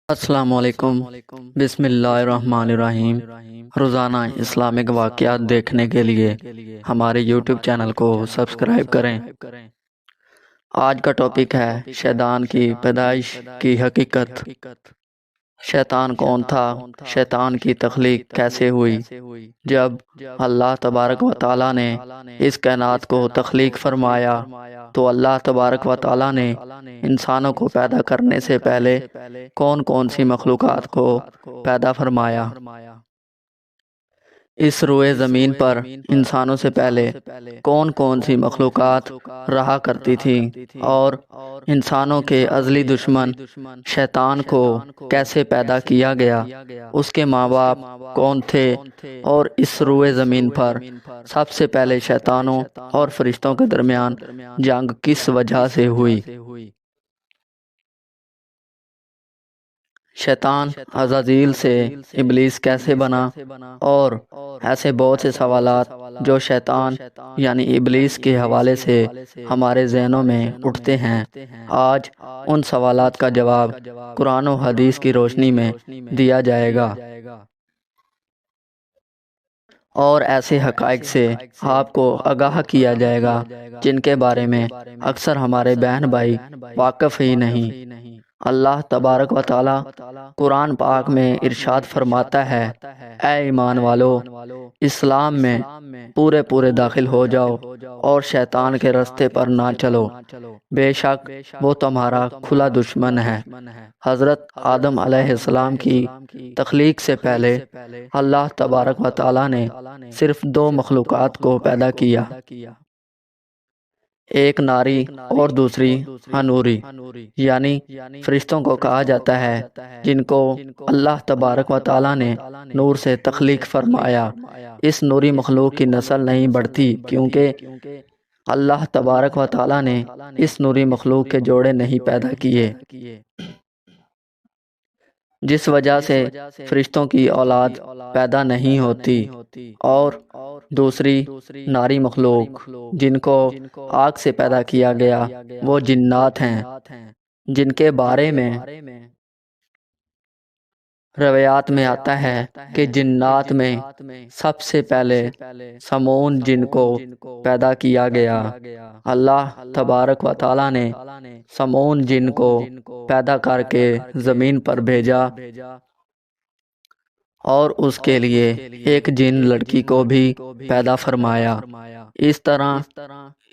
السلام علیکم۔ بسم اللہ الرحمن الرحیم۔ روزانہ اسلامک واقعات دیکھنے کے لیے ہمارے یوٹیوب چینل کو سبسکرائب کریں۔ آج کا ٹاپک ہے شیطان کی پیدائش کی حقیقت۔ شیطان کون تھا؟ شیطان کی تخلیق کیسے ہوئی؟ جب اللہ تبارک و تعالیٰ نے اس کائنات کو تخلیق فرمایا تو اللہ تبارک و تعالیٰ نے انسانوں کو پیدا کرنے سے پہلے کون کون سی مخلوقات کو پیدا فرمایا؟ اس روئے زمین پر انسانوں سے پہلے کون کون سی مخلوقات رہا کرتی تھی اور انسانوں کے ازلی دشمن شیطان کو کیسے پیدا کیا گیا؟ اس کے ماں باپ کون تھے؟ اور اس روئے زمین پر سب سے پہلے شیطانوں اور فرشتوں کے درمیان جنگ کس وجہ سے ہوئی؟ شیطان عزازیل سے ابلیس کیسے بنا؟ اور ایسے بہت سے سوالات جو شیطان یعنی ابلیس کے حوالے سے ہمارے ذہنوں میں اٹھتے ہیں، آج ان سوالات کا جواب قرآن و حدیث کی روشنی میں دیا جائے گا، اور ایسے حقائق سے آپ کو آگاہ کیا جائے گا جن کے بارے میں اکثر ہمارے بہن بھائی واقف ہی نہیں۔ اللہ تبارک و تعالیٰ قرآن پاک میں ارشاد فرماتا ہے، اے ایمان والو، اسلام میں پورے داخل ہو جاؤ اور شیطان کے راستے پر نہ چلو، بے شک وہ تمہارا کھلا دشمن ہے۔ حضرت آدم علیہ السلام کی تخلیق سے پہلے اللہ تبارک و تعالیٰ نے صرف دو مخلوقات کو پیدا کیا، ایک ناری اور دوسری حنوری، یعنی فرشتوں کو کہا جاتا ہے، جن کو اللہ تبارک و تعالیٰ نے نور سے تخلیق فرمایا۔ اس نوری مخلوق کی نسل نہیں بڑھتی کیونکہ اللہ تبارک و تعالیٰ نے اس نوری مخلوق کے جوڑے نہیں پیدا کیے، جس وجہ سے فرشتوں کی اولاد پیدا نہیں ہوتی۔ اور دوسری ناری مخلوق جن کو آگ سے پیدا کیا گیا وہ جنات ہیں، جن کے بارے میں روایات میں آتا ہے کہ جنات میں سب سے پہلے سمون جن کو پیدا کیا گیا۔ اللہ تبارک و تعالیٰ نے سمون جن کو پیدا کر کے زمین پر بھیجا اور اس کے لیے ایک جن لڑکی کو بھی پیدا فرمایا۔ اس طرح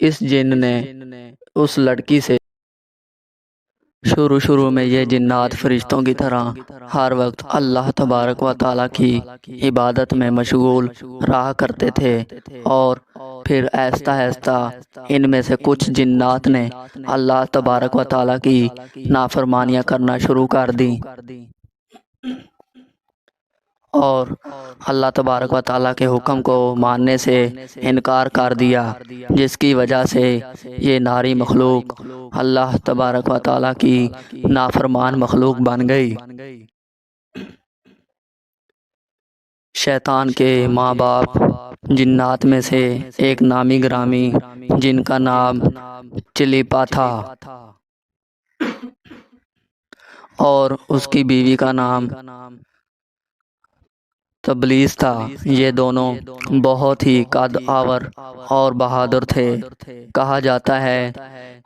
اس جن نے اس لڑکی سے شروع میں یہ جنات فرشتوں کی طرح ہر وقت اللہ تبارک و تعالیٰ کی عبادت میں مشغول رہا کرتے تھے، اور پھر آہستہ آہستہ ان میں سے کچھ جنات نے اللہ تبارک و تعالیٰ کی نافرمانیاں کرنا شروع کر دیں اور اللہ تبارک و تعالیٰ کے حکم کو ماننے سے انکار کر دیا، جس کی وجہ سے یہ ناری مخلوق اللہ تبارک و تعالیٰ کی نافرمان مخلوق بن گئی۔ شیطان کے ماں باپ جنات میں سے ایک نامی گرامی جن کا نام چلیپا تھا اور اس کی بیوی کا نام تبلیس تھا، یہ دونوں بہت ہی قد آور اور بہادر تھے۔ کہا جاتا ہے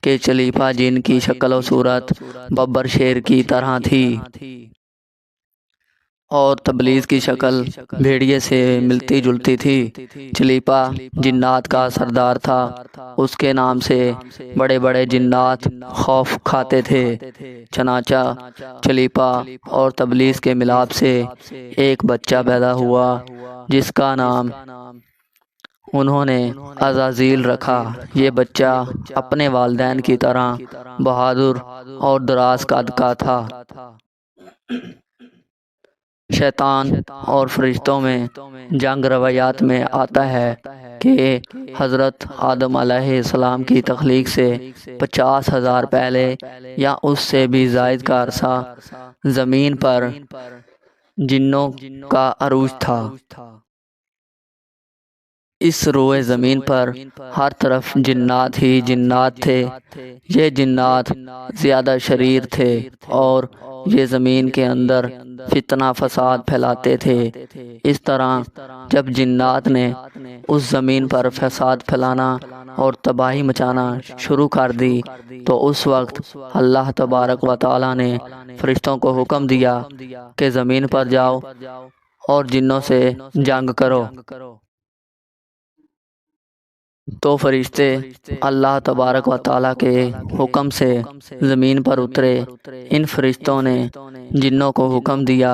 کہ چلیپا جن کی شکل و صورت ببر شیر کی طرح تھی اور تبلیس کی شکل بھیڑیے سے ملتی جلتی تھی۔ چلیپا جنات کا سردار تھا، اس کے نام سے بڑے بڑے جنات خوف کھاتے تھے۔ چنانچہ چلیپا اور تبلیس کے ملاپ سے ایک بچہ پیدا ہوا جس کا نام انہوں نے عزازیل رکھا۔ یہ بچہ اپنے والدین کی طرح بہادر اور دراز قد کا تھا۔ شیطان اور فرشتوں میں جنگ روایات میں آتا ہے کہ حضرت آدم علیہ السلام کی تخلیق سے 50,000 پہلے یا اس سے بھی زائد کا عرصہ زمین پر جنوں کا عروج تھا۔ اس روئے زمین پر ہر طرف جنات ہی جنات تھے۔ یہ جنات زیادہ شریر تھے اور یہ زمین کے اندر فتنہ فساد پھیلاتے تھے۔ اس طرح جب جنات نے اس زمین پر فساد پھیلانا اور تباہی مچانا شروع کر دی تو اس وقت اللہ تبارک و تعالی نے فرشتوں کو حکم دیا کہ زمین پر جاؤ اور جنوں سے جنگ کرو۔ تو فرشتے اللہ تبارک و تعالیٰ کے حکم سے زمین پر اترے۔ ان فرشتوں نے جنوں کو حکم دیا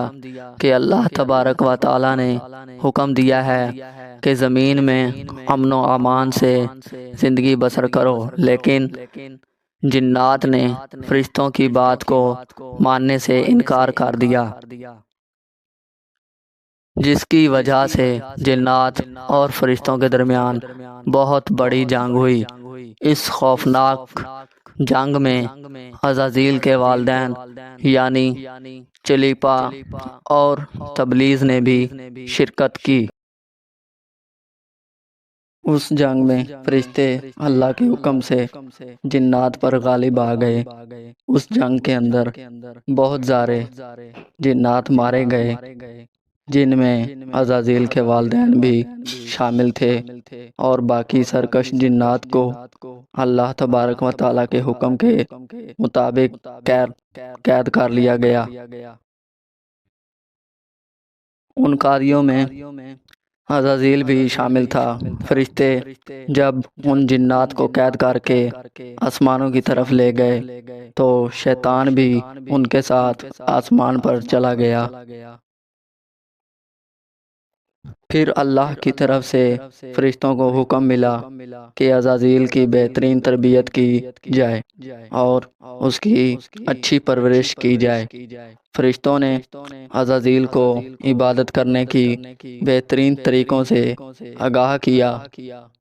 کہ اللہ تبارک و تعالیٰ نے حکم دیا ہے کہ زمین میں امن و امان سے زندگی بسر کرو، لیکن جنات نے فرشتوں کی بات کو ماننے سے انکار کر دیا، جس کی وجہ سے جنات اور فرشتوں کے درمیان بہت بڑی جنگ ہوئی۔ اس خوفناک جنگ میں عزازیل کے والدین یعنی چلیپا اور تبلیغ نے بھی شرکت کی۔ اس جنگ میں فرشتے اللہ کے حکم سے جنات پر غالب آ گئے۔ اس جنگ کے اندر بہت سارے جنات مارے گئے، جن میں عزازیل کے والدین بھی شامل تھے، اور باقی سرکش جنات کو اللہ تبارک و تعالیٰ کے حکم کے مطابق قید کر لیا گیا۔ ان قیدیوں میں عزازیل بھی شامل تھا۔ فرشتے جب ان جنات کو قید کر کے آسمانوں کی طرف لے گئے تو شیطان بھی ان کے ساتھ آسمان پر چلا گیا۔ پھر اللہ کی طرف سے فرشتوں کو حکم ملا کہ عزازیل کی بہترین تربیت کی جائے اور اس کی اچھی پرورش کی جائے۔ فرشتوں نے عزازیل کو عبادت کرنے کی بہترین طریقوں سے آگاہ کیا،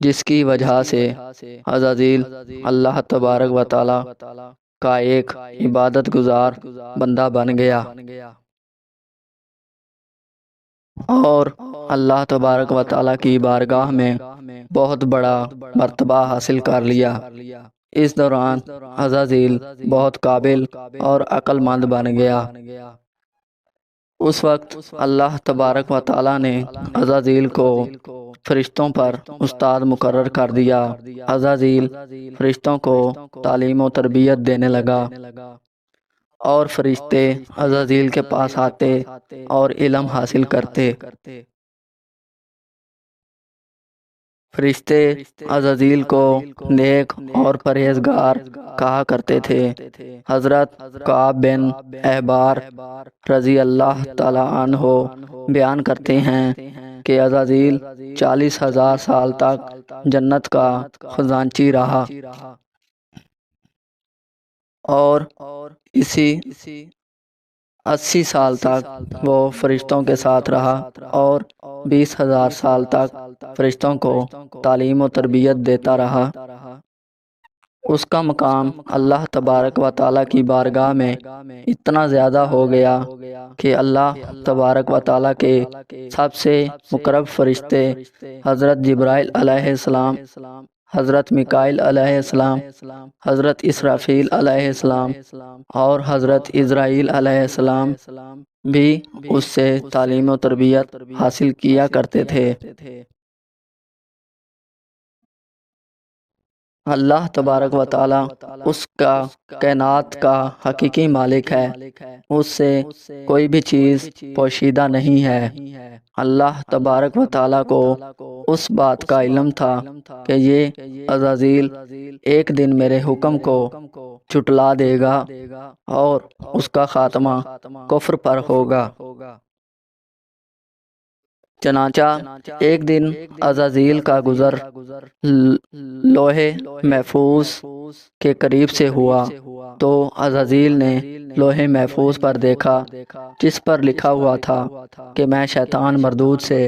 جس کی وجہ سے عزازیل اللہ تبارک و تعالی کا ایک عبادت گزار بندہ بن گیا اور اللہ تبارک و تعالیٰ کی بارگاہ میں بہت بڑا مرتبہ حاصل کر لیا۔ اس دوران عزازیل بہت قابل اور عقل مند بن گیا۔ اس وقت اللہ تبارک و تعالیٰ نے عزازیل کو فرشتوں پر استاد مقرر کر دیا۔ عزازیل فرشتوں کو تعلیم و تربیت دینے لگا اور فرشتے عزازیل کے پاس آتے اور علم حاصل کرتے۔ فرشتے عزازیل کو نیک اور پرہیزگار کہا کرتے تھے۔ حضرت کعب بن احبار رضی اللہ تعالیٰ عنہ بیان کرتے ہیں کہ عزازیل 40,000 سال تک جنت کا خزانچی رہا اور اسی 80 سال تک وہ فرشتوں کے ساتھ رہا اور 20,000 سال تک فرشتوں کو تعلیم و تربیت دیتا رہا۔ اس کا مقام اللہ تبارک و تعالیٰ کی بارگاہ میں اتنا زیادہ ہو گیا کہ اللہ تبارک و تعالیٰ کے سب سے مقرب فرشتے حضرت جبرائیل علیہ السلام، حضرت میکائیل علیہ السلام، حضرت اسرافیل علیہ السلام اور حضرت عزرائیل علیہ السلام بھی اس سے تعلیم و تربیت حاصل کیا کرتے تھے۔ اللہ تبارک و تعالیٰ اس کا کائنات کا حقیقی مالک ہے، اس سے کوئی بھی چیز پوشیدہ نہیں ہے۔ اللہ تبارک و تعالیٰ کو اس بات کا علم تھا کہ یہ عزازیل ایک دن میرے حکم کو جھٹلا دے گا اور اس کا خاتمہ کفر پر ہوگا۔ چنانچہ ایک دن عزازیل کا گزر لوح محفوظ کے قریب سے ہوا تو عزازیل نے لوح محفوظ پر دیکھا، جس پر لکھا ہوا تھا کہ میں شیطان مردود سے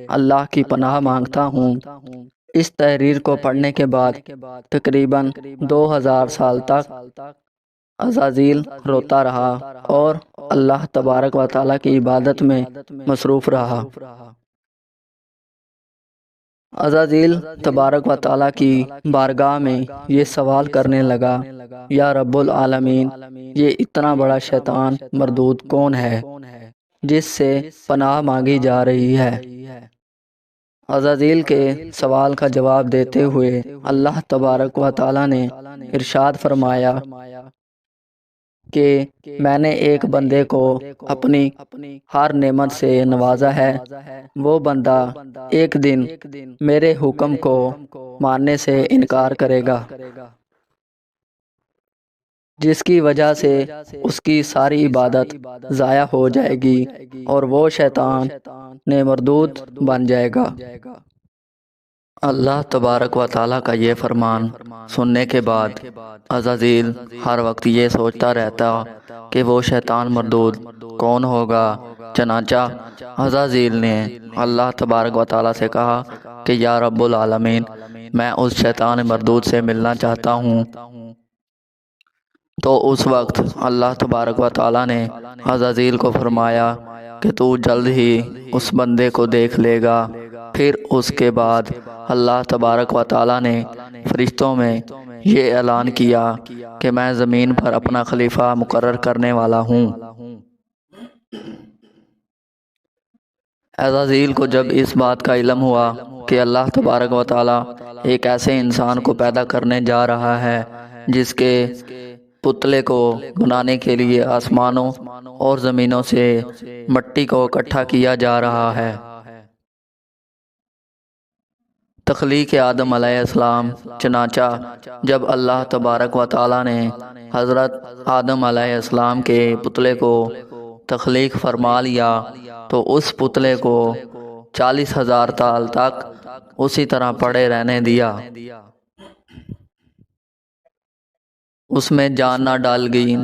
اللہ کی پناہ مانگتا ہوں۔ اس تحریر کو پڑھنے کے بعد تقریباً 2000 سال تک عزازیل روتا رہا اور اللہ تبارک و تعالیٰ کی عبادت میں مصروف رہا۔ عزازیل تبارک و تعالیٰ کی بارگاہ میں یہ سوال کرنے لگا، یا رب العالمین، یہ اتنا بڑا شیطان مردود کون ہے جس سے پناہ مانگی جا رہی ہے؟ عزازیل کے سوال کا جواب دیتے ہوئے اللہ تبارک و تعالیٰ نے ارشاد فرمایا کہ میں نے ایک بندے کو اپنی ہر نعمت سے نوازا ہے۔ وہ بندہ ایک دن میرے حکم کو ماننے سے انکار کرے گا، جس کی وجہ سے اس کی ساری عبادت ضائع ہو جائے گی اور وہ شیطان نے مردود بن جائے گا۔ اللہ تبارک و تعالیٰ کا یہ فرمان سننے کے بعد عزازیل ہر وقت یہ سوچتا رہتا کہ وہ شیطان مردود کون ہوگا۔ چنانچہ عزازیل نے اللہ تبارک و تعالیٰ سے کہا کہ یا رب العالمین، میں اس شیطان مردود سے ملنا چاہتا ہوں۔ تو اس وقت اللہ تبارک و تعالیٰ نے عزازیل کو فرمایا کہ تو جلد ہی اس بندے کو دیکھ لے گا۔ پھر اس کے بعد اللہ تبارک و تعالیٰ نے فرشتوں میں یہ اعلان کیا کہ میں زمین پر اپنا خلیفہ مقرر کرنے والا ہوں۔ عزازیل کو جب اس بات کا علم ہوا کہ اللہ تبارک و تعالیٰ ایک ایسے انسان کو پیدا کرنے جا رہا ہے جس کے پتلے کو بنانے کے لیے آسمانوں اور زمینوں سے مٹی کو اکٹھا کیا جا رہا ہے، تخلیق آدم علیہ السلام، چنانچہ جب اللہ تبارک و تعالیٰ نے حضرت آدم علیہ السلام کے پتلے کو تخلیق فرما لیا تو اس پتلے کو 40,000 سال تک اسی طرح پڑے رہنے دیا، اس میں جان نہ ڈال گئی۔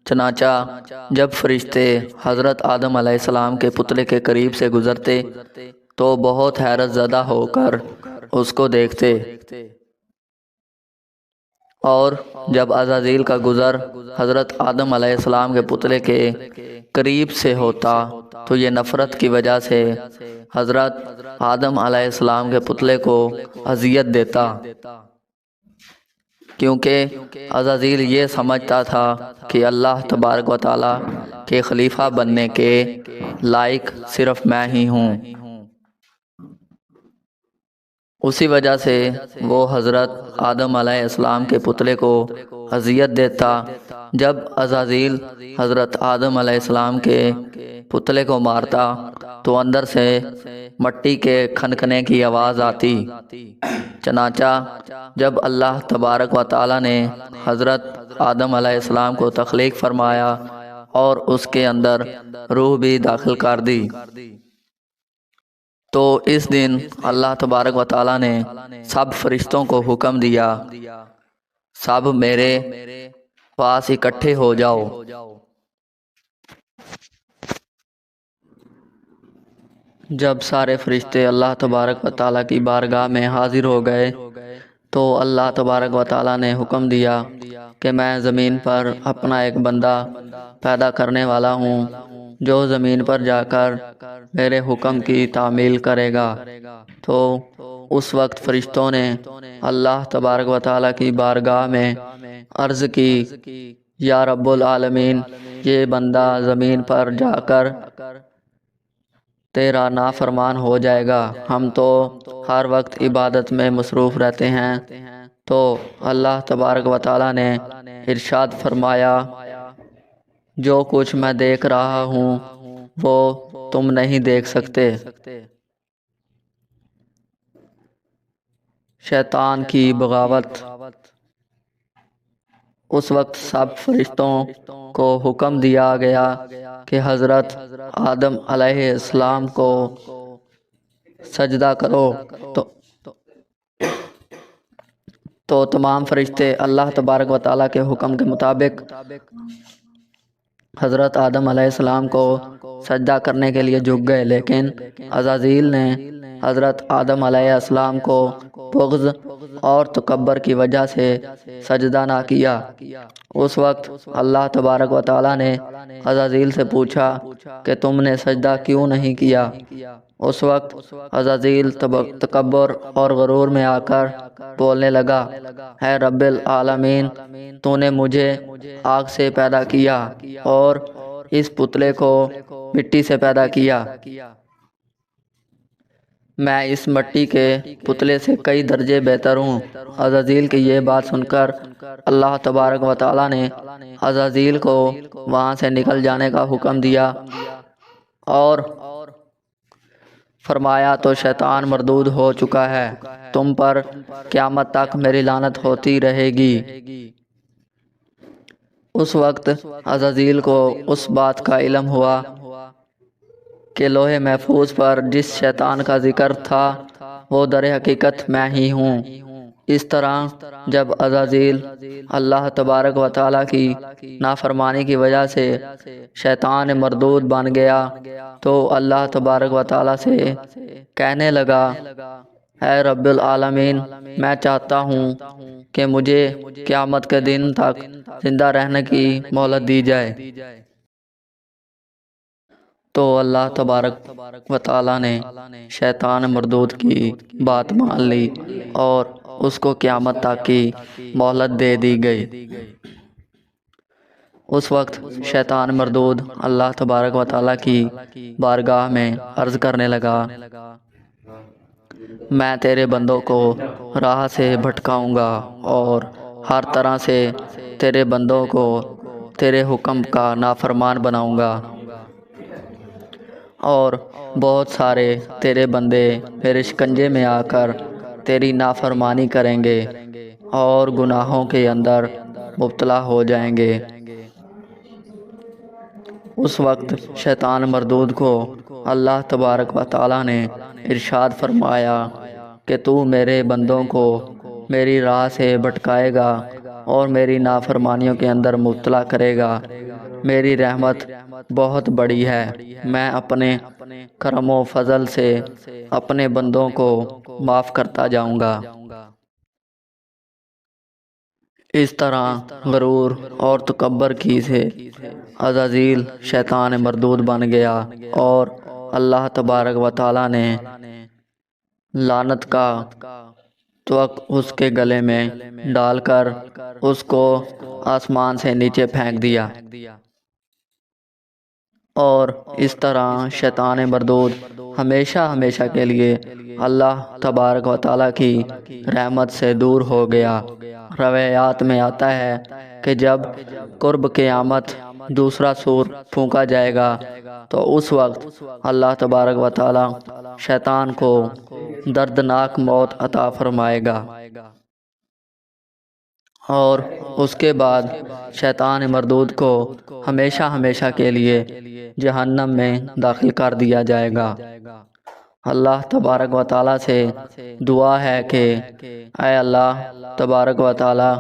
چنانچہ جب فرشتے حضرت آدم علیہ السلام کے پتلے کے قریب سے گزرتے تو بہت حیرت زدہ ہو کر اس کو دیکھتے، اور جب عزازیل کا گزر حضرت آدم علیہ السلام کے پتلے کے قریب سے ہوتا تو یہ نفرت کی وجہ سے حضرت آدم علیہ السلام کے پتلے کو اذیت دیتا، کیونکہ عزازیل یہ سمجھتا تھا کہ اللہ تبارک و تعالیٰ کے خلیفہ بننے کے لائق صرف میں ہی ہوں۔ اسی وجہ سے وہ حضرت آدم علیہ السلام کے پتلے کو اذیت دیتا۔ جب عزازیل حضرت آدم علیہ السلام کے پتلے کو مارتا تو اندر سے مٹی کے کھنکنے کی آواز آتی۔ چنانچہ جب اللہ تبارک و تعالیٰ نے حضرت آدم علیہ السلام کو تخلیق فرمایا اور اس کے اندر روح بھی داخل کر دی تو اس دن اللہ تبارک و تعالیٰ نے سب فرشتوں کو حکم دیا، سب میرے پاس اکٹھے ہو جاؤ۔ جب سارے فرشتے اللہ تبارک و تعالیٰ کی بارگاہ میں حاضر ہو گئے تو اللہ تبارک و تعالیٰ نے حکم دیا کہ میں زمین پر اپنا ایک بندہ پیدا کرنے والا ہوں جو زمین پر جا کر میرے حکم کی تعمیل کرے گا۔ تو اس وقت فرشتوں نے اللہ تبارک و تعالیٰ کی بارگاہ میں عرض کی، یا رب العالمین، یہ بندہ زمین پر جا کر تیرا نافرمان ہو جائے گا، ہم تو ہر وقت عبادت میں مصروف رہتے ہیں۔ تو اللہ تبارک و تعالیٰ نے ارشاد فرمایا، جو کچھ میں دیکھ رہا ہوں وہ تم نہیں دیکھ سکتے۔ شیطان کی بغاوت۔ اس وقت سب فرشتوں کو حکم دیا گیا کہ حضرت آدم علیہ السلام کو سجدہ کرو، تو تمام فرشتے اللہ تبارک و تعالیٰ کے حکم کے مطابق حضرت آدم علیہ السلام کو سجدہ کرنے کے لیے جھک گئے، لیکن عزازیل نے حضرت آدم علیہ السلام کو بغض اور تکبر کی وجہ سے سجدہ نہ کیا۔ اس وقت اللہ تبارک و تعالیٰ نے عزازیل سے پوچھا کہ تم نے سجدہ کیوں نہیں کیا؟ اس وقت عزازیل تکبر اور غرور میں آ کر بولنے لگا، اے رب العالمین، تو نے مجھے آگ سے پیدا کیا اور اس پتلے کو مٹی سے پیدا کیا۔ میں اس مٹی کے پتلے سے کئی درجے بہتر ہوں۔ عزازیل کی یہ بات سن کر اللہ تبارک و تعالیٰ نے عزازیل کو وہاں سے نکل جانے کا حکم دیا اور فرمایا، تو شیطان مردود ہو چکا ہے، تم پر قیامت تک میری لعنت ہوتی رہے گی۔ اس وقت عزازیل کو اس بات کا علم ہوا کہ لوح محفوظ پر جس شیطان کا ذکر تھا وہ در حقیقت میں ہی ہوں۔ اس طرح جب عزازیل اللہ تبارک و تعالیٰ کی نافرمانی کی وجہ سے شیطان مردود بن گیا تو اللہ تبارک و تعالیٰ سے کہنے لگا، اے رب العالمین، میں چاہتا ہوں کہ مجھے قیامت کے دن تک زندہ رہنے کی مہلت دی جائے۔ تو اللہ تبارک و تعالیٰ نے شیطان مردود کی بات مان لی اور اس کو قیامت تک کی مہلت دے دی گئی۔ اس وقت شیطان مردود اللہ تبارک و تعالیٰ کی بارگاہ میں عرض کرنے لگا، میں تیرے بندوں کو راہ سے بھٹکاؤں گا اور ہر طرح سے تیرے بندوں کو تیرے حکم کا نافرمان بناؤں گا، اور بہت سارے تیرے بندے میرے شکنجے میں آ کر تیری نافرمانی کریں گے اور گناہوں کے اندر مبتلا ہو جائیں گے۔ اس وقت شیطان مردود کو اللہ تبارک و تعالیٰ نے ارشاد فرمایا کہ تو میرے بندوں کو میری راہ سے بھٹکائے گا اور میری نافرمانیوں کے اندر مبتلا کرے گا۔ میری رحمت بہت بڑی ہے، میں اپنے کرم و فضل سے اپنے بندوں کو معاف کرتا جاؤں گا۔ اس طرح غرور اور تکبر کی سے عزازیل شیطان مردود بن گیا اور اللہ تبارک و تعالیٰ نے لعنت کا توق اس کے گلے میں ڈال کر اس کو آسمان سے نیچے پھینک دیا، اور اس طرح شیطان مردود ہمیشہ ہمیشہ کے لیے اللہ تبارک و تعالیٰ کی رحمت سے دور ہو گیا۔ روایات میں آتا ہے کہ جب قرب قیامت دوسرا سور پھونکا جائے گا تو اس وقت اللہ تبارک و تعالیٰ شیطان کو دردناک موت عطا فرمائے گا، اور اس کے بعد شیطان مردود کو ہمیشہ ہمیشہ کے لیے جہنم میں داخل کر دیا جائے گا۔ اللہ تبارک و تعالیٰ سے دعا ہے کہ اے اللہ تبارک و تعالیٰ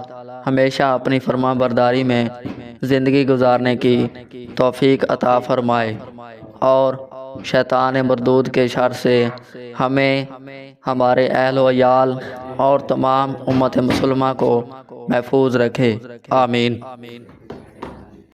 ہمیشہ اپنی فرما برداری میں زندگی گزارنے کی توفیق عطا فرمائے، اور شیطان مردود کے شر سے ہمیں، ہمارے اہل و عیال اور تمام امت مسلمہ کو محفوظ رکھے، آمین۔